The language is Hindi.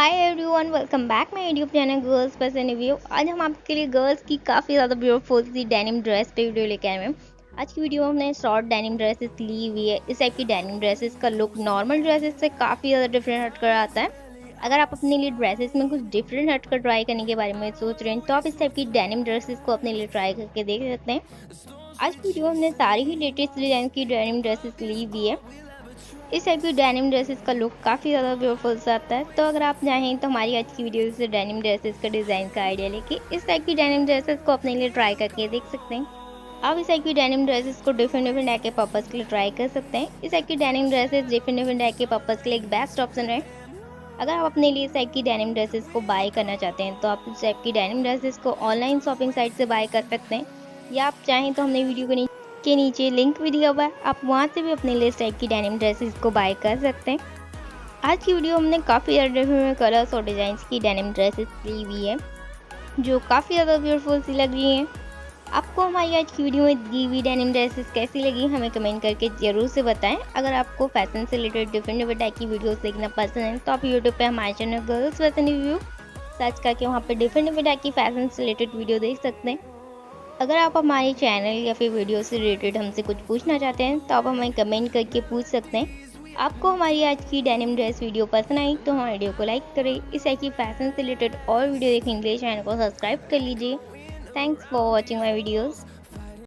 Hi everyone, welcome back my YouTube channel girls fashion review. आज हम आपके लिए गर्ल्स की काफ़ी ज़्यादा ब्यूटीफुल सी डेनिम ड्रेस पे वीडियो लेके आए हैं। आज की वीडियो में हमने शॉर्ट डेनिम ड्रेसेस ली हुई है। इस टाइप की डेनिम ड्रेसेस का लुक नॉर्मल ड्रेसेस से काफ़ी ज़्यादा डिफरेंट हटकर आता है। अगर आप अपने लिए ड्रेसेस में कुछ डिफरेंट हटकर ट्राई करने के बारे में सोच रहे हैं तो आप इस टाइप की डेनिम ड्रेसेस को अपने लिए ट्राई करके देख सकते हैं। आज की वीडियो में हमने सारी ही लेटेस्ट डिजाइन की डेनिम ड्रेसेस ली हुई है। इस टाइप की डेनिम ड्रेसेस का लुक काफ़ी ज़्यादा ब्यूटीफुल सा आता है। तो अगर आप चाहें तो हमारी आज की वीडियो से डेनिम ड्रेसेस का डिज़ाइन का आइडिया लेके इस टाइप की डेनिम ड्रेसेस को अपने लिए ट्राई करके देख सकते हैं। आप इस टाइप की डेनिम ड्रेसेस को डिफरेंट डे के पर्पज़ के लिए ट्राई कर सकते हैं। इस टाइप की डेनिम ड्रेसेस डिफरेंट डे के पर्पज़ के लिए एक बेस्ट ऑप्शन है। अगर आप अपने लिए इस टाइप की डेनिम ड्रेसेस को बाय करना चाहते हैं तो आप इस टाइप की डेनिम ड्रेसेस को ऑनलाइन शॉपिंग साइट से बाय कर सकते हैं, या आप चाहें तो हमने वीडियो के नीचे लिंक भी दिया हुआ है, आप वहां से भी अपने लिए इस टाइप की डेनिम ड्रेसेस को बाय कर सकते हैं। आज की वीडियो हमने काफ़ी ज़्यादा डिफरेंट कलर्स और डिज़ाइंस की डेनिम ड्रेसेस ली हुई है जो काफ़ी ज़्यादा ब्यूटीफुल सी लग रही हैं। आपको हमारी आज की वीडियो में दी हुई डेनिम ड्रेसेस कैसी लगी हमें कमेंट करके ज़रूर से बताएं। अगर आपको फैशन से रिलेटेड डिफरेंट टाइप की वीडियोस देखना पसंद है तो आप यूट्यूब पे हमारे channel girls fashion review search करके वहाँ पे डिफरेंट टाइप की फैशन से रिलेटेड वीडियो देख सकते हैं। अगर आप हमारे चैनल या फिर वीडियो से रिलेटेड हमसे कुछ पूछना चाहते हैं तो आप हमें कमेंट करके पूछ सकते हैं। आपको हमारी आज की डेनिम ड्रेस वीडियो पसंद आई तो हमारे वीडियो को लाइक करें। इस टाइप की फैशन से रिलेटेड और वीडियो देखने के लिए चैनल को सब्सक्राइब कर लीजिए। Thanks for watching my videos.